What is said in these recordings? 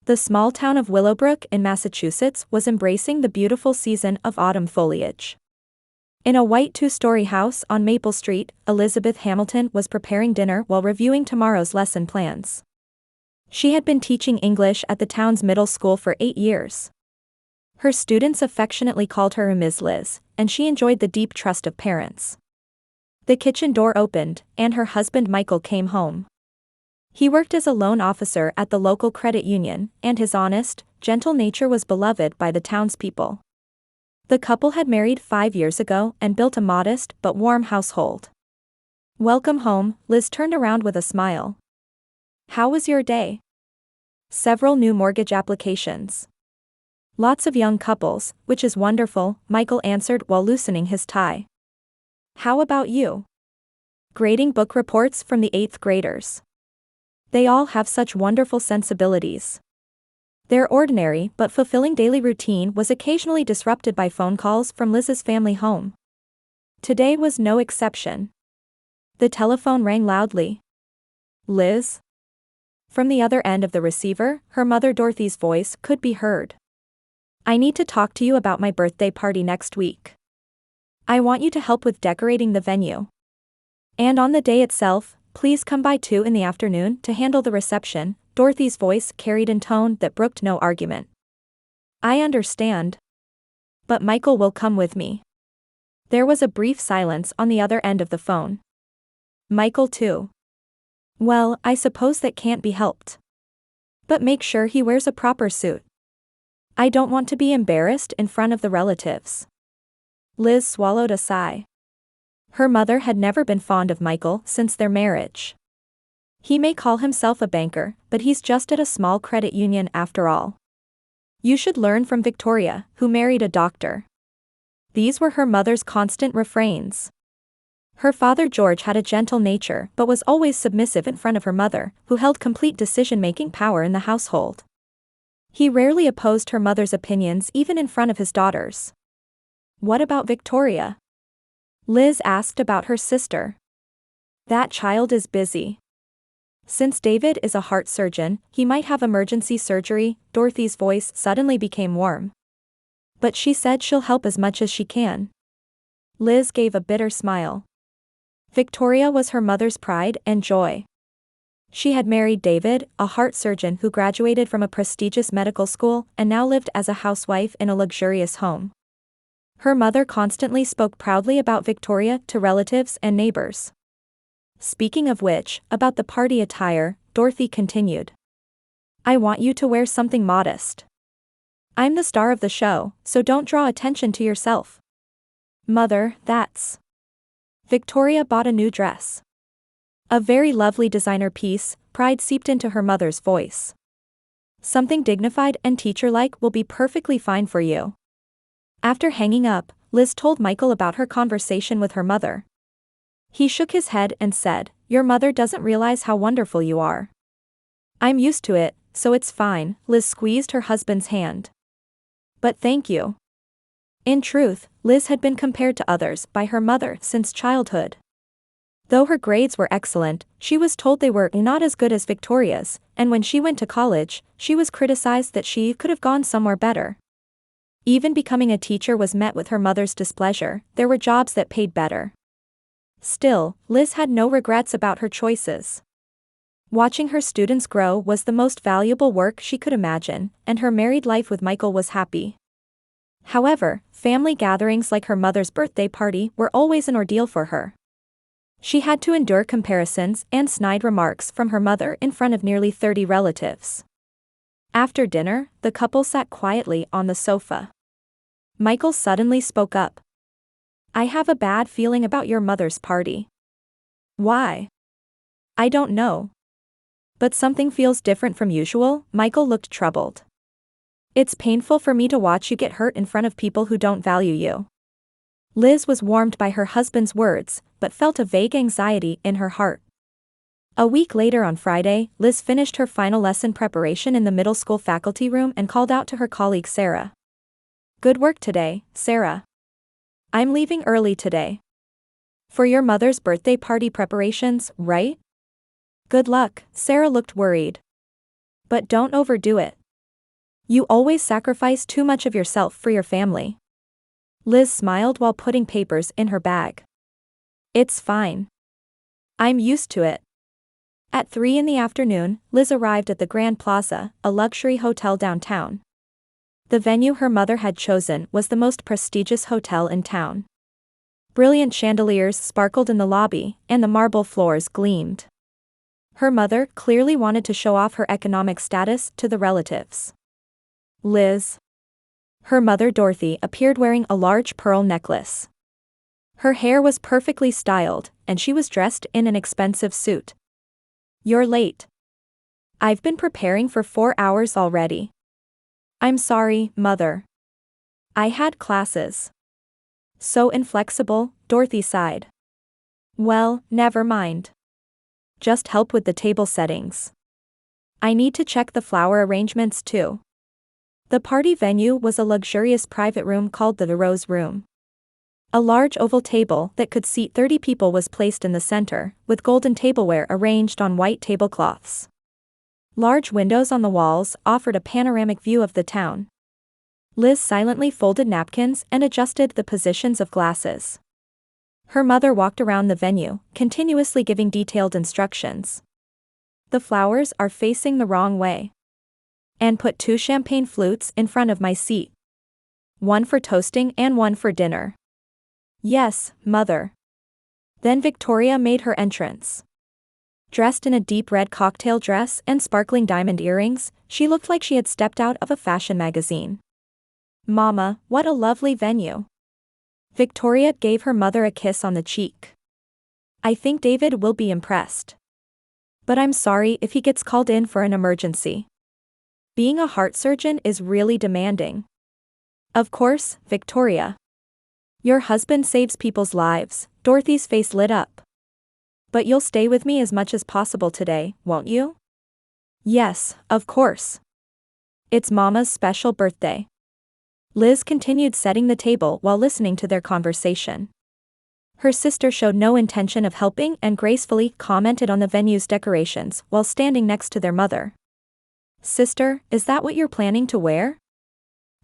The small town of Willowbrook in Massachusetts was embracing the beautiful season of autumn foliage. In a white two-story house on Maple Street, Elizabeth Hamilton was preparing dinner while reviewing tomorrow's lesson plans. She had been teaching English at the town's middle school for 8 years. Her students affectionately called her Ms. Liz, and she enjoyed the deep trust of parents. The kitchen door opened, and her husband Michael came home. He worked as a loan officer at the local credit union, and his honest, gentle nature was beloved by the townspeople. The couple had married 5 years ago and built a modest but warm household. "Welcome home," Liz turned around with a smile. "How was your day?" "Several new mortgage applications." "Lots of young couples, which is wonderful," Michael answered while loosening his tie. "How about you?" "Grading book reports from the 8th graders. They all have such wonderful sensibilities." Their ordinary but fulfilling daily routine was occasionally disrupted by phone calls from Liz's family home. Today was no exception. The telephone rang loudly. "Liz?" From the other end of the receiver, her mother Dorothy's voice could be heard. "I need to talk to you about my birthday party next week. I want you to help with decorating the venue. And on the day itself, please come by 2 in the afternoon to handle the reception." Dorothy's voice carried in tone that brooked no argument. "I understand. But Michael will come with me." There was a brief silence on the other end of the phone. "Michael too?" "Well, I suppose that can't be helped. But make sure he wears a proper suit. I don't want to be embarrassed in front of the relatives." Liz swallowed a sigh. Her mother had never been fond of Michael since their marriage. "He may call himself a banker, but he's just at a small credit union after all. You should learn from Victoria, who married a doctor." These were her mother's constant refrains. Her father George had a gentle nature but was always submissive in front of her mother, who held complete decision-making power in the household. He rarely opposed her mother's opinions even in front of his daughters. "What about Victoria?" Liz asked about her sister. "That child is busy. Since David is a heart surgeon, he might have emergency surgery." Dorothy's voice suddenly became warm. "But she said she'll help as much as she can." Liz gave a bitter smile. Victoria was her mother's pride and joy. She had married David, a heart surgeon who graduated from a prestigious medical school and now lived as a housewife in a luxurious home. Her mother constantly spoke proudly about Victoria to relatives and neighbors. "Speaking of which, about the party attire," Dorothy continued. "I want you to wear something modest. I'm the star of the show, so don't draw attention to yourself." "Mother, that's..." Victoria bought a new dress. "A very lovely designer piece," pride seeped into her mother's voice. "Something dignified and teacher-like will be perfectly fine for you." After hanging up, Liz told Michael about her conversation with her mother. He shook his head and said, "Your mother doesn't realize how wonderful you are." "I'm used to it, so it's fine." Liz squeezed her husband's hand. "But thank you." In truth, Liz had been compared to others by her mother since childhood. Though her grades were excellent, she was told they were not as good as Victoria's, and when she went to college, she was criticized that she could have gone somewhere better. Even becoming a teacher was met with her mother's displeasure. There were jobs that paid better. Still, Liz had no regrets about her choices. Watching her students grow was the most valuable work she could imagine, and her married life with Michael was happy. However, family gatherings like her mother's birthday party were always an ordeal for her. She had to endure comparisons and snide remarks from her mother in front of nearly 30 relatives. After dinner, the couple sat quietly on the sofa. Michael suddenly spoke up. "I have a bad feeling about your mother's party." "Why?" "I don't know. But something feels different from usual." Michael looked troubled. "It's painful for me to watch you get hurt in front of people who don't value you." Liz was warmed by her husband's words, but felt a vague anxiety in her heart. A week later on Friday, Liz finished her final lesson preparation in the middle school faculty room and called out to her colleague Sarah. "Good work today, Sarah. I'm leaving early today. For your mother's birthday party preparations, right?" "Good luck." Sarah looked worried. "But don't overdo it. You always sacrifice too much of yourself for your family. Liz smiled while putting papers in her bag. It's fine. I'm used to it. At 3 in the afternoon, Liz arrived at the Grand Plaza, a luxury hotel downtown. The venue her mother had chosen was the most prestigious hotel in town. Brilliant chandeliers sparkled in the lobby, and the marble floors gleamed. Her mother clearly wanted to show off her economic status to the relatives. Liz. Her mother Dorothy appeared wearing a large pearl necklace. Her hair was perfectly styled, and she was dressed in an expensive suit. You're late. I've been preparing for 4 hours already. I'm sorry, Mother. I had classes. So inflexible, Dorothy sighed. Well, never mind. Just help with the table settings. I need to check the flower arrangements too. The party venue was a luxurious private room called the Rose Room. A large oval table that could seat 30 people was placed in the center, with golden tableware arranged on white tablecloths. Large windows on the walls offered a panoramic view of the town. Liz silently folded napkins and adjusted the positions of glasses. Her mother walked around the venue, continuously giving detailed instructions. The flowers are facing the wrong way. And put 2 champagne flutes in front of my seat. One for toasting and one for dinner. Yes, Mother. Then Victoria made her entrance. Dressed in a deep red cocktail dress and sparkling diamond earrings, she looked like she had stepped out of a fashion magazine. Mama, what a lovely venue. Victoria gave her mother a kiss on the cheek. I think David will be impressed. But I'm sorry if he gets called in for an emergency. Being a heart surgeon is really demanding. Of course, Victoria. Your husband saves people's lives. Dorothy's face lit up. But you'll stay with me as much as possible today, won't you? Yes, of course. It's Mama's special birthday. Liz continued setting the table while listening to their conversation. Her sister showed no intention of helping and gracefully commented on the venue's decorations while standing next to their mother. Sister, is that what you're planning to wear?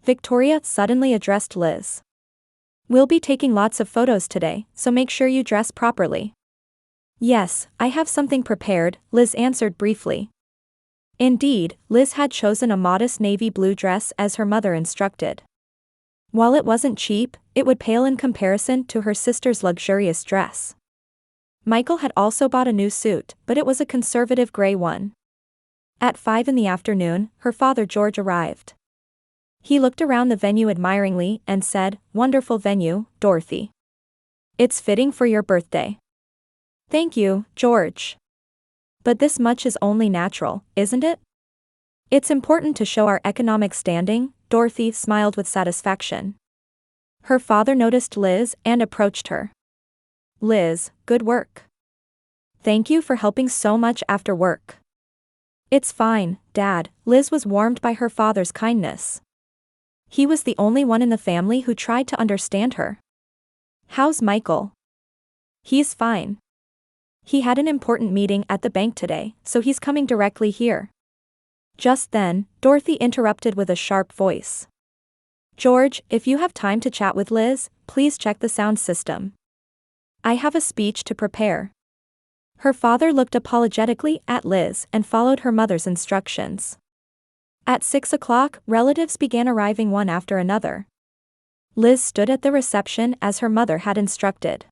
Victoria suddenly addressed Liz. We'll be taking lots of photos today, so make sure you dress properly. Yes, I have something prepared, Liz answered briefly. Indeed, Liz had chosen a modest navy blue dress as her mother instructed. While it wasn't cheap, it would pale in comparison to her sister's luxurious dress. Michael had also bought a new suit, but it was a conservative gray one. At 5 in the afternoon, her father George arrived. He looked around the venue admiringly and said, "Wonderful venue, Dorothy. It's fitting for your birthday." Thank you, George. But this much is only natural, isn't it? It's important to show our economic standing, Dorothy smiled with satisfaction. Her father noticed Liz and approached her. Liz, good work. Thank you for helping so much after work. It's fine, Dad. Liz was warmed by her father's kindness. He was the only one in the family who tried to understand her. How's Michael? He's fine. He had an important meeting at the bank today, so he's coming directly here. Just then, Dorothy interrupted with a sharp voice. George, if you have time to chat with Liz, please check the sound system. I have a speech to prepare. Her father looked apologetically at Liz and followed her mother's instructions. At 6 o'clock, relatives began arriving one after another. Liz stood at the reception as her mother had instructed.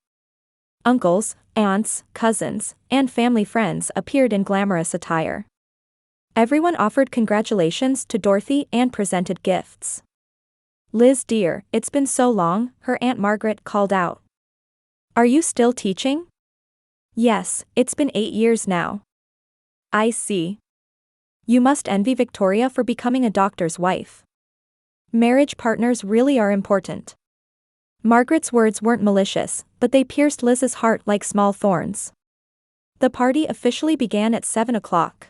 Uncles, aunts, cousins, and family friends appeared in glamorous attire. Everyone offered congratulations to Dorothy and presented gifts. Liz dear, it's been so long, her Aunt Margaret called out. Are you still teaching? Yes, it's been 8 years now. I see. You must envy Victoria for becoming a doctor's wife. Marriage partners really are important. Margaret's words weren't malicious, but they pierced Liz's heart like small thorns. The party officially began at 7 o'clock.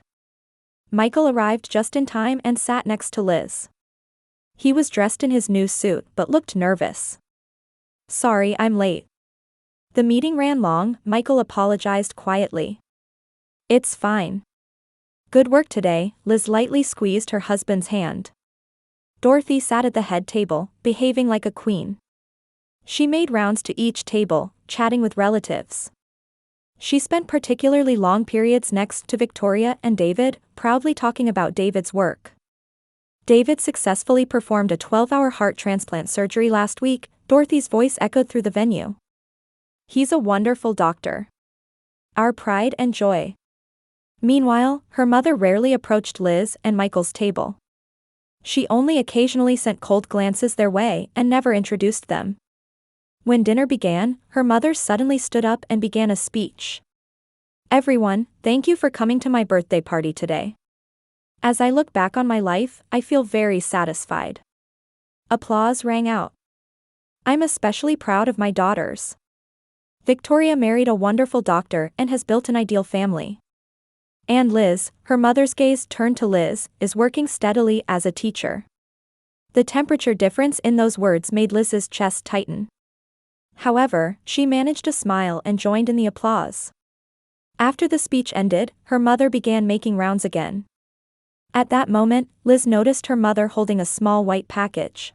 Michael arrived just in time and sat next to Liz. He was dressed in his new suit but looked nervous. Sorry I'm late. The meeting ran long, Michael apologized quietly. It's fine. Good work today, Liz lightly squeezed her husband's hand. Dorothy sat at the head table, behaving like a queen. She made rounds to each table, chatting with relatives. She spent particularly long periods next to Victoria and David, proudly talking about David's work. David successfully performed a 12-hour heart transplant surgery last week, Dorothy's voice echoed through the venue. He's a wonderful doctor. Our pride and joy. Meanwhile, her mother rarely approached Liz and Michael's table. She only occasionally sent cold glances their way and never introduced them. When dinner began, her mother suddenly stood up and began a speech. Everyone, thank you for coming to my birthday party today. As I look back on my life, I feel very satisfied. Applause rang out. I'm especially proud of my daughters. Victoria married a wonderful doctor and has built an ideal family. And Liz, her mother's gaze turned to Liz, is working steadily as a teacher. The temperature difference in those words made Liz's chest tighten. However, she managed to smile and joined in the applause. After the speech ended, her mother began making rounds again. At that moment, Liz noticed her mother holding a small white package.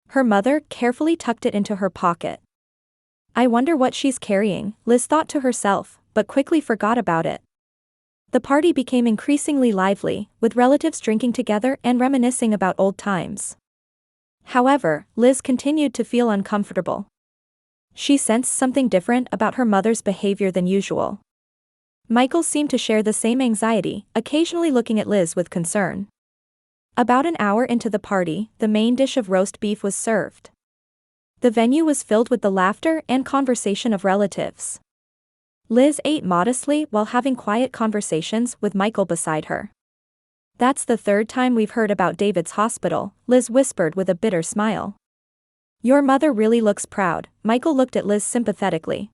Her mother carefully tucked it into her pocket. I wonder what she's carrying, Liz thought to herself, but quickly forgot about it. The party became increasingly lively, with relatives drinking together and reminiscing about old times. However, Liz continued to feel uncomfortable. She sensed something different about her mother's behavior than usual. Michael seemed to share the same anxiety, occasionally looking at Liz with concern. About an hour into the party, the main dish of roast beef was served. The venue was filled with the laughter and conversation of relatives. Liz ate modestly while having quiet conversations with Michael beside her. That's the third time we've heard about David's hospital, Liz whispered with a bitter smile. Your mother really looks proud, Michael looked at Liz sympathetically.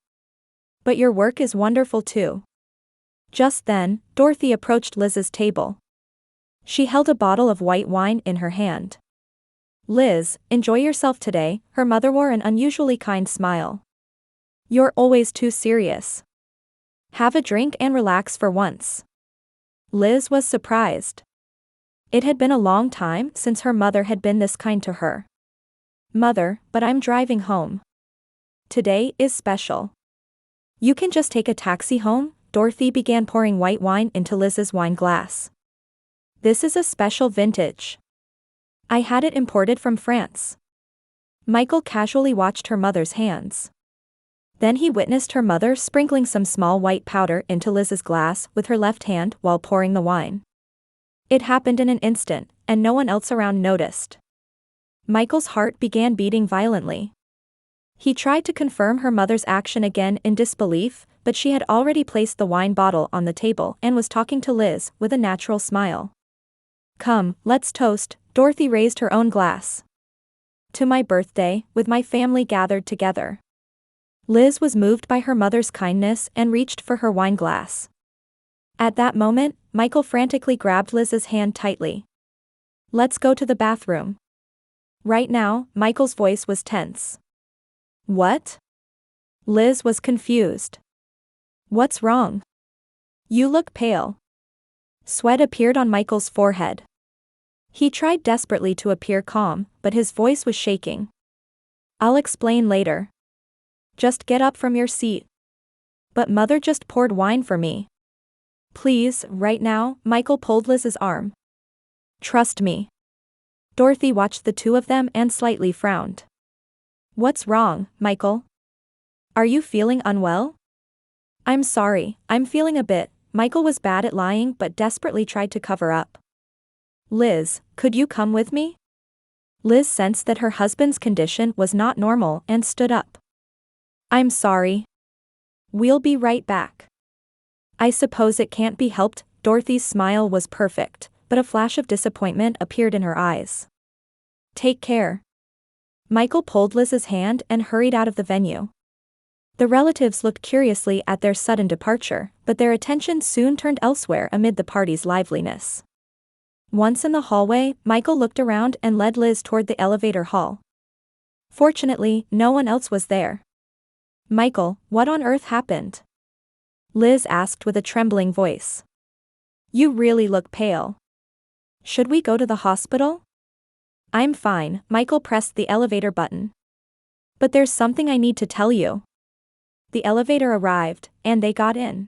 But your work is wonderful too. Just then, Dorothy approached Liz's table. She held a bottle of white wine in her hand. Liz, enjoy yourself today, her mother wore an unusually kind smile. You're always too serious. Have a drink and relax for once. Liz was surprised. It had been a long time since her mother had been this kind to her. Mother, but I'm driving home. Today is special. You can just take a taxi home, Dorothy began pouring white wine into Liz's wine glass. This is a special vintage. I had it imported from France. Michael casually watched her mother's hands. Then he witnessed her mother sprinkling some small white powder into Liz's glass with her left hand while pouring the wine. It happened in an instant, and no one else around noticed. Michael's heart began beating violently. He tried to confirm her mother's action again in disbelief, but she had already placed the wine bottle on the table and was talking to Liz with a natural smile. Come, let's toast, Dorothy raised her own glass. To my birthday, with my family gathered together. Liz was moved by her mother's kindness and reached for her wine glass. At that moment, Michael frantically grabbed Liz's hand tightly. Let's go to the bathroom. Right now, Michael's voice was tense. What? Liz was confused. What's wrong? You look pale. Sweat appeared on Michael's forehead. He tried desperately to appear calm, but his voice was shaking. I'll explain later. Just get up from your seat. But Mother just poured wine for me. Please, right now, Michael pulled Liz's arm. Trust me. Dorothy watched the two of them and slightly frowned. What's wrong, Michael? Are you feeling unwell? I'm sorry, I'm feeling a bit. Michael was bad at lying but desperately tried to cover up. Liz, could you come with me? Liz sensed that her husband's condition was not normal and stood up. I'm sorry. We'll be right back. I suppose it can't be helped. Dorothy's smile was perfect, but a flash of disappointment appeared in her eyes. Take care. Michael pulled Liz's hand and hurried out of the venue. The relatives looked curiously at their sudden departure, but their attention soon turned elsewhere amid the party's liveliness. Once in the hallway, Michael looked around and led Liz toward the elevator hall. Fortunately, no one else was there. Michael, what on earth happened? Liz asked with a trembling voice. You really look pale. Should we go to the hospital? I'm fine, Michael pressed the elevator button. But there's something I need to tell you. The elevator arrived, and they got in.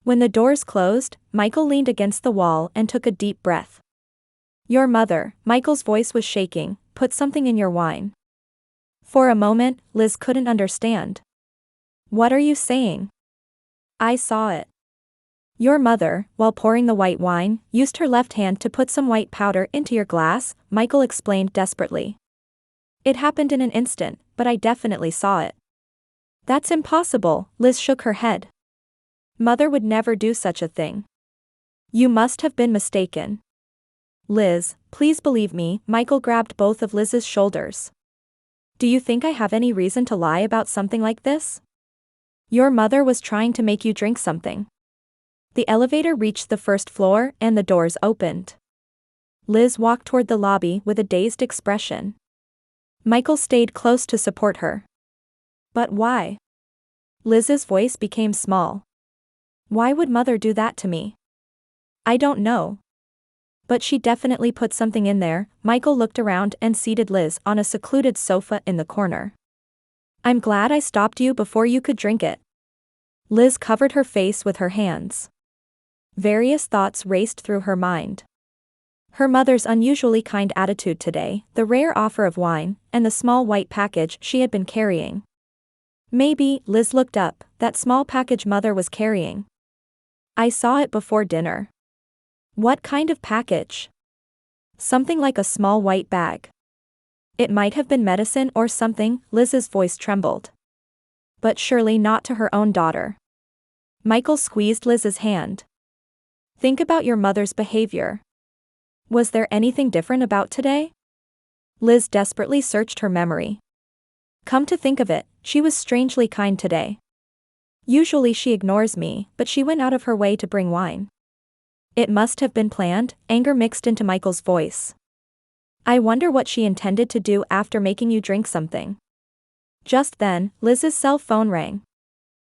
When the doors closed, Michael leaned against the wall and took a deep breath. Your mother, Michael's voice was shaking, put something in your wine. For a moment, Liz couldn't understand. What are you saying? I saw it. Your mother, while pouring the white wine, used her left hand to put some white powder into your glass, Michael explained desperately. It happened in an instant, but I definitely saw it. That's impossible, Liz shook her head. Mother would never do such a thing. You must have been mistaken. Liz, please believe me, Michael grabbed both of Liz's shoulders. Do you think I have any reason to lie about something like this? Your mother was trying to make you drink something. The elevator reached the first floor and the doors opened. Liz walked toward the lobby with a dazed expression. Michael stayed close to support her. But why? Liz's voice became small. Why would mother do that to me? I don't know. But she definitely put something in there. Michael looked around and seated Liz on a secluded sofa in the corner. I'm glad I stopped you before you could drink it. Liz covered her face with her hands. Various thoughts raced through her mind. Her mother's unusually kind attitude today, the rare offer of wine, and the small white package she had been carrying. Maybe, Liz looked up, that small package mother was carrying. I saw it before dinner. What kind of package? Something like a small white bag. It might have been medicine or something, Liz's voice trembled. But surely not to her own daughter. Michael squeezed Liz's hand. Think about your mother's behavior. Was there anything different about today? Liz desperately searched her memory. Come to think of it, she was strangely kind today. Usually she ignores me, but she went out of her way to bring wine. It must have been planned, anger mixed into Michael's voice. I wonder what she intended to do after making you drink something. Just then, Liz's cell phone rang.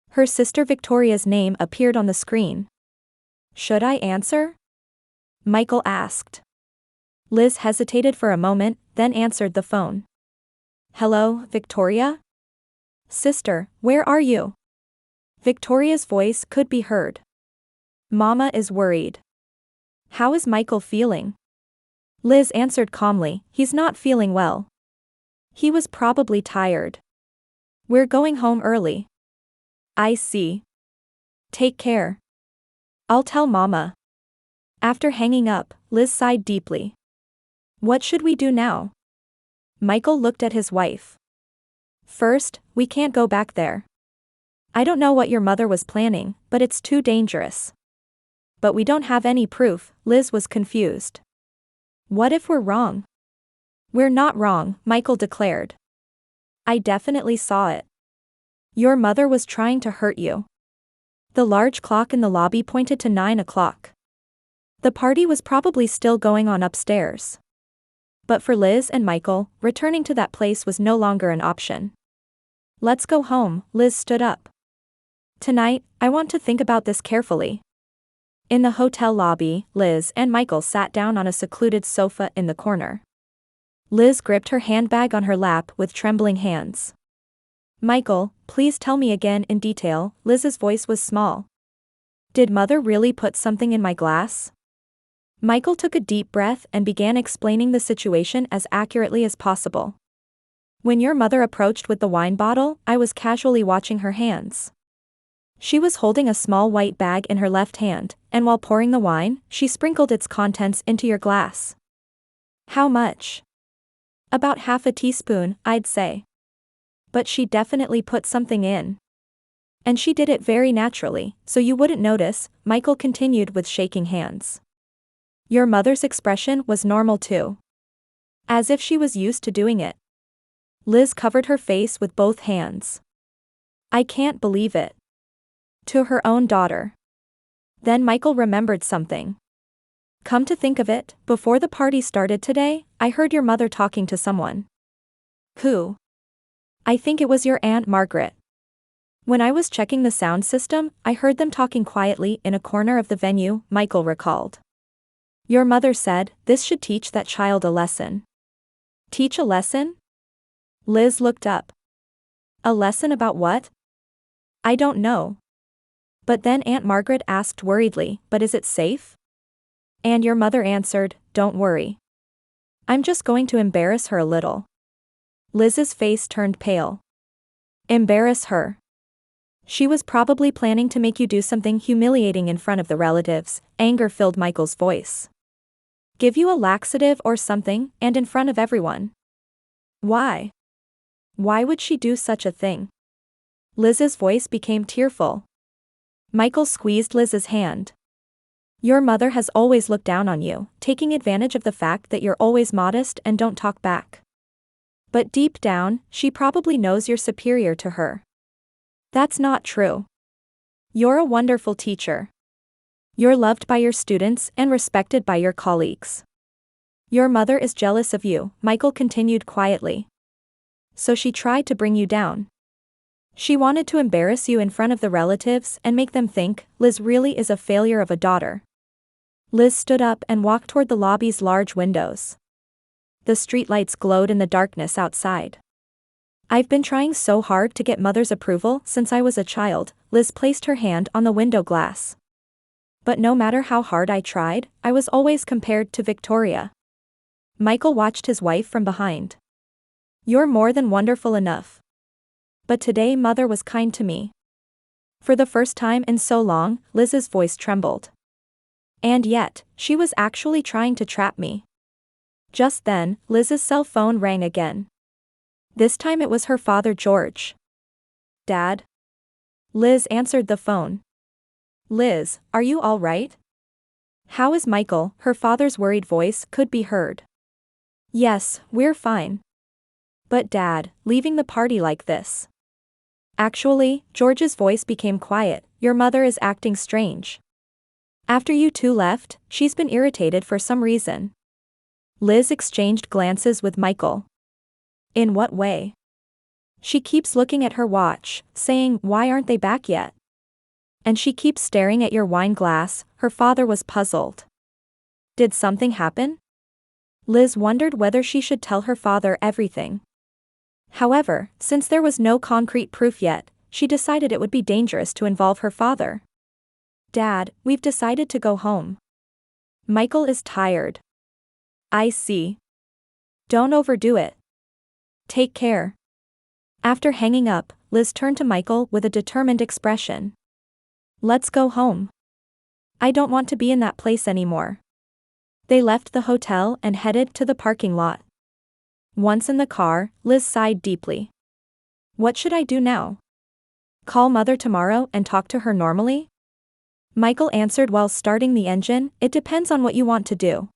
Her sister Victoria's name appeared on the screen. Should I answer? Michael asked. Liz hesitated for a moment, then answered the phone. Hello, Victoria? Sister, where are you? Victoria's voice could be heard. Mama is worried. How is Michael feeling? Liz answered calmly, he's not feeling well. He was probably tired. We're going home early. I see. Take care. I'll tell Mama. After hanging up, Liz sighed deeply. What should we do now? Michael looked at his wife. First, we can't go back there. I don't know what your mother was planning, but it's too dangerous. But we don't have any proof, Liz was confused. What if we're wrong? We're not wrong, Michael declared. I definitely saw it. Your mother was trying to hurt you. The large clock in the lobby pointed to 9 o'clock. The party was probably still going on upstairs. But for Liz and Michael, returning to that place was no longer an option. Let's go home, Liz stood up. Tonight, I want to think about this carefully. In the hotel lobby, Liz and Michael sat down on a secluded sofa in the corner. Liz gripped her handbag on her lap with trembling hands. Michael, please tell me again in detail, Liz's voice was small. Did Mother really put something in my glass? Michael took a deep breath and began explaining the situation as accurately as possible. When your mother approached with the wine bottle, I was casually watching her hands. She was holding a small white bag in her left hand, and while pouring the wine, she sprinkled its contents into your glass. How much? About half a teaspoon, I'd say. But she definitely put something in. And she did it very naturally, so you wouldn't notice, Michael continued with shaking hands. Your mother's expression was normal too. As if she was used to doing it. Liz covered her face with both hands. I can't believe it. To her own daughter. Then Michael remembered something. Come to think of it, before the party started today, I heard your mother talking to someone. Who? I think it was your Aunt Margaret. When I was checking the sound system, I heard them talking quietly in a corner of the venue, Michael recalled. Your mother said, this should teach that child a lesson. Teach a lesson? Liz looked up. A lesson about what? I don't know. But then Aunt Margaret asked worriedly, but is it safe? And your mother answered, don't worry. I'm just going to embarrass her a little. Liz's face turned pale. Embarrass her? She was probably planning to make you do something humiliating in front of the relatives. Anger filled Michael's voice. Give you a laxative or something, and in front of everyone. Why? Why would she do such a thing? Liz's voice became tearful. Michael squeezed Liz's hand. Your mother has always looked down on you, taking advantage of the fact that you're always modest and don't talk back. But deep down, she probably knows you're superior to her. That's not true. You're a wonderful teacher. You're loved by your students and respected by your colleagues. Your mother is jealous of you, Michael continued quietly. So she tried to bring you down. She wanted to embarrass you in front of the relatives and make them think Liz really is a failure of a daughter. Liz stood up and walked toward the lobby's large windows. The streetlights glowed in the darkness outside. I've been trying so hard to get Mother's approval since I was a child. Liz placed her hand on the window glass. But no matter how hard I tried, I was always compared to Victoria. Michael watched his wife from behind. You're more than wonderful enough. But today Mother was kind to me. For the first time in so long, Liz's voice trembled. And yet, she was actually trying to trap me. Just then, Liz's cell phone rang again. This time it was her father George. Dad? Liz answered the phone. Liz, are you all right? How is Michael? Her father's worried voice could be heard. Yes, we're fine. But Dad, leaving the party like this. Actually, George's voice became quiet, your mother is acting strange. After you two left, she's been irritated for some reason. Liz exchanged glances with Michael. In what way? She keeps looking at her watch, saying, why aren't they back yet? And she keeps staring at your wine glass. Her father was puzzled. Did something happen? Liz wondered whether she should tell her father everything. However, since there was no concrete proof yet, she decided it would be dangerous to involve her father. Dad, we've decided to go home. Michael is tired. I see. Don't overdo it. Take care. After hanging up, Liz turned to Michael with a determined expression. Let's go home. I don't want to be in that place anymore. They left the hotel and headed to the parking lot. Once in the car, Liz sighed deeply. What should I do now? Call Mother tomorrow and talk to her normally? Michael answered while starting the engine, it depends on what you want to do.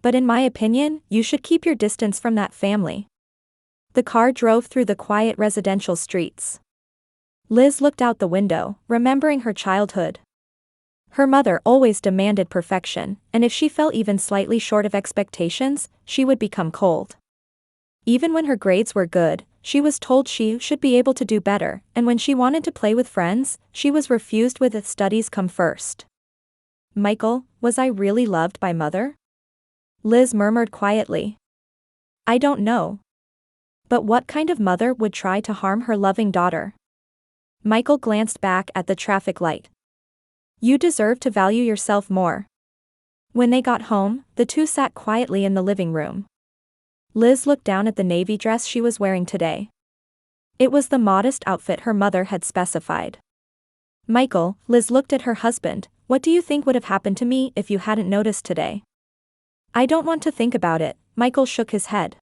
But in my opinion, you should keep your distance from that family. The car drove through the quiet residential streets. Liz looked out the window, remembering her childhood. Her mother always demanded perfection, and if she fell even slightly short of expectations, she would become cold. Even when her grades were good, she was told she should be able to do better, and when she wanted to play with friends, she was refused with studies come first. Michael, was I really loved by Mother? Liz murmured quietly. I don't know. But what kind of mother would try to harm her loving daughter? Michael glanced back at the traffic light. You deserve to value yourself more. When they got home, the two sat quietly in the living room. Liz looked down at the navy dress she was wearing today. It was the modest outfit her mother had specified. Michael, Liz looked at her husband, what do you think would have happened to me if you hadn't noticed today? I don't want to think about it, Michael shook his head.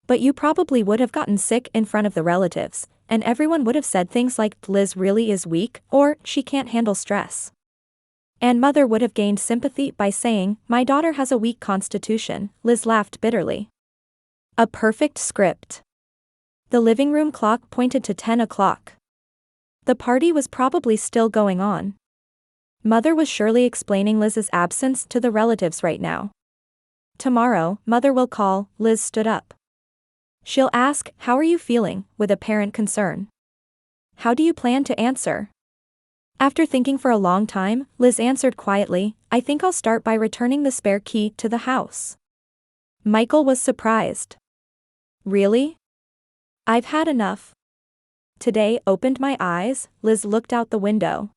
But you probably would have gotten sick in front of the relatives, and everyone would have said things like, Liz really is weak, or, she can't handle stress. And Mother would have gained sympathy by saying, my daughter has a weak constitution, Liz laughed bitterly. A perfect script. The living room clock pointed to 10 o'clock. The party was probably still going on. Mother was surely explaining Liz's absence to the relatives right now. Tomorrow, Mother will call, Liz stood up. She'll ask, how are you feeling, with apparent concern. How do you plan to answer? After thinking for a long time, Liz answered quietly, I think I'll start by returning the spare key to the house. Michael was surprised. Really? I've had enough. Today opened my eyes, Liz looked out the window.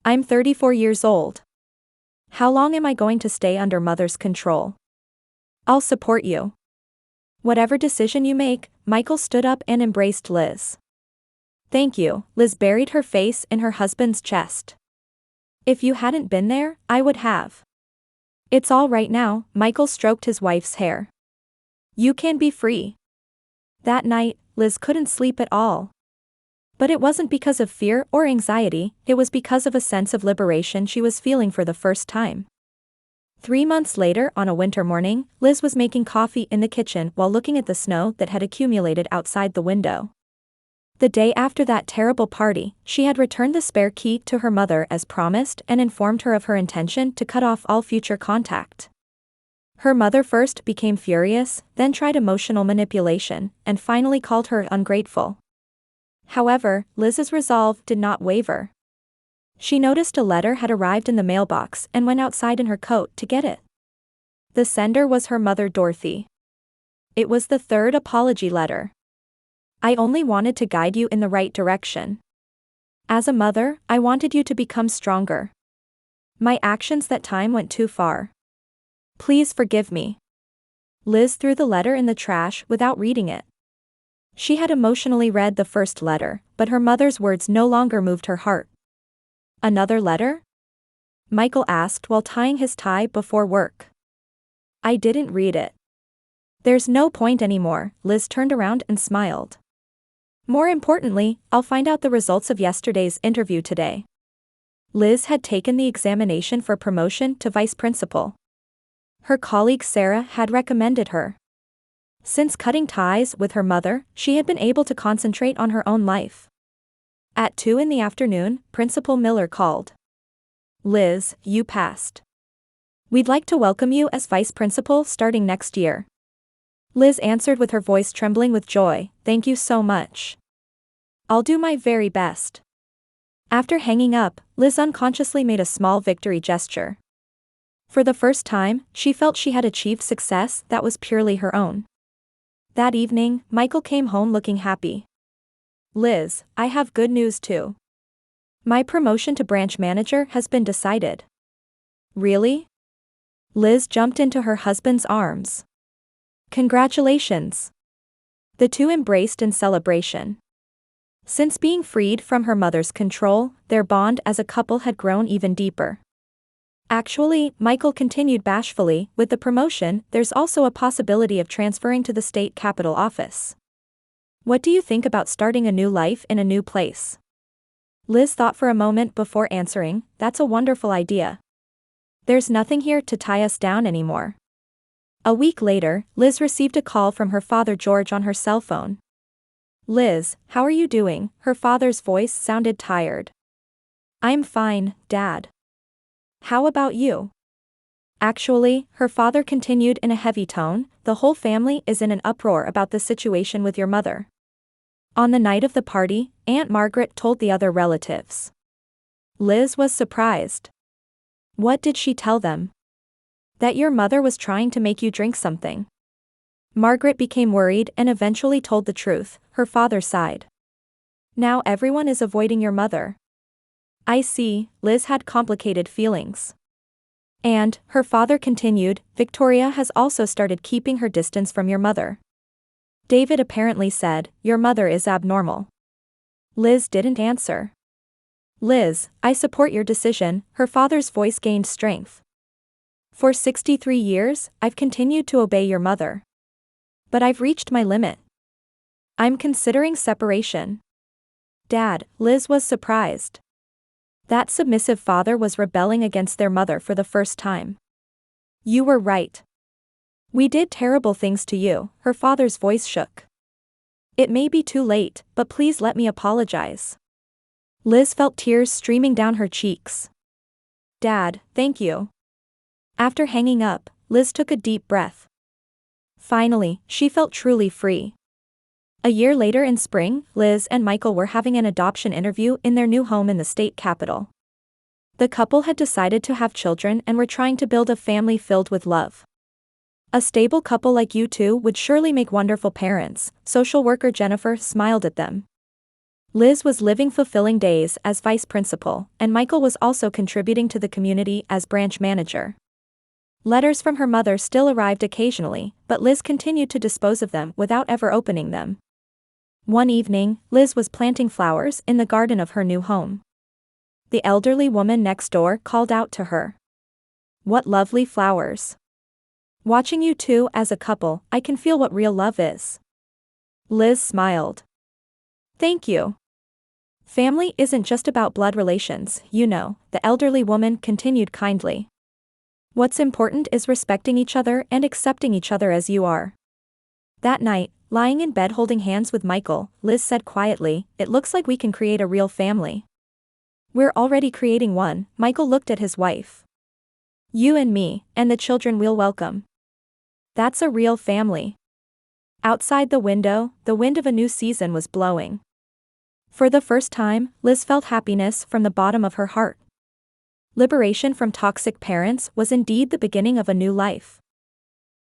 I'm 34 years old. How long am I going to stay under mother's control? I'll support you. Whatever decision you make, Michael stood up and embraced Liz. Thank you, Liz buried her face in her husband's chest. If you hadn't been there, I would have. It's all right now, Michael stroked his wife's hair. You can be free. That night, Liz couldn't sleep at all. But it wasn't because of fear or anxiety, it was because of a sense of liberation she was feeling for the first time. 3 months later, on a winter morning, Liz was making coffee in the kitchen while looking at the snow that had accumulated outside the window. The day after that terrible party, she had returned the spare key to her mother as promised and informed her of her intention to cut off all future contact. Her mother first became furious, then tried emotional manipulation, and finally called her ungrateful. However, Liz's resolve did not waver. She noticed a letter had arrived in the mailbox and went outside in her coat to get it. The sender was her mother Dorothy. It was the third apology letter. I only wanted to guide you in the right direction. As a mother, I wanted you to become stronger. My actions that time went too far. Please forgive me. Liz threw the letter in the trash without reading it. She had emotionally read the first letter, but her mother's words no longer moved her heart. Another letter? Michael asked while tying his tie before work. I didn't read it. There's no point anymore, Liz turned around and smiled. More importantly, I'll find out the results of yesterday's interview today. Liz had taken the examination for promotion to vice principal. Her colleague Sarah had recommended her. Since cutting ties with her mother, she had been able to concentrate on her own life. At 2 in the afternoon, Principal Miller called. Liz, you passed. We'd like to welcome you as vice principal starting next year. Liz answered with her voice trembling with joy, thank you so much. I'll do my very best. After hanging up, Liz unconsciously made a small victory gesture. For the first time, she felt she had achieved success that was purely her own. That evening, Michael came home looking happy. Liz, I have good news too. My promotion to branch manager has been decided. Really? Liz jumped into her husband's arms. Congratulations. The two embraced in celebration. Since being freed from her mother's control, their bond as a couple had grown even deeper. Actually, Michael continued bashfully, with the promotion, there's also a possibility of transferring to the state capital office. What do you think about starting a new life in a new place? Liz thought for a moment before answering, that's a wonderful idea. There's nothing here to tie us down anymore. A week later, Liz received a call from her father George on her cell phone. Liz, how are you doing? Her father's voice sounded tired. I'm fine, Dad. How about you? Actually, her father continued in a heavy tone, the whole family is in an uproar about the situation with your mother. On the night of the party, Aunt Margaret told the other relatives. Liz was surprised. What did she tell them? That your mother was trying to make you drink something. Margaret became worried and eventually told the truth, her father sighed. Now everyone is avoiding your mother. I see, Liz had complicated feelings. And, her father continued, Victoria has also started keeping her distance from your mother. David apparently said, your mother is abnormal. Liz didn't answer. Liz, I support your decision, her father's voice gained strength. For 63 years, I've continued to obey your mother. But I've reached my limit. I'm considering separation. Dad, Liz was surprised. That submissive father was rebelling against their mother for the first time. You were right. We did terrible things to you, her father's voice shook. It may be too late, but please let me apologize. Liz felt tears streaming down her cheeks. Dad, thank you. After hanging up, Liz took a deep breath. Finally, she felt truly free. A year later in spring, Liz and Michael were having an adoption interview in their new home in the state capital. The couple had decided to have children and were trying to build a family filled with love. A stable couple like you two would surely make wonderful parents, social worker Jennifer smiled at them. Liz was living fulfilling days as vice principal, and Michael was also contributing to the community as branch manager. Letters from her mother still arrived occasionally, but Liz continued to dispose of them without ever opening them. One evening, Liz was planting flowers in the garden of her new home. The elderly woman next door called out to her. "What lovely flowers. Watching you two as a couple, I can feel what real love is." Liz smiled. "Thank you. Family isn't just about blood relations, you know," the elderly woman continued kindly. "What's important is respecting each other and accepting each other as you are." That night, lying in bed holding hands with Michael, Liz said quietly, "It looks like we can create a real family." "We're already creating one," Michael looked at his wife. "You and me, and the children we'll welcome. That's a real family." Outside the window, the wind of a new season was blowing. For the first time, Liz felt happiness from the bottom of her heart. Liberation from toxic parents was indeed the beginning of a new life.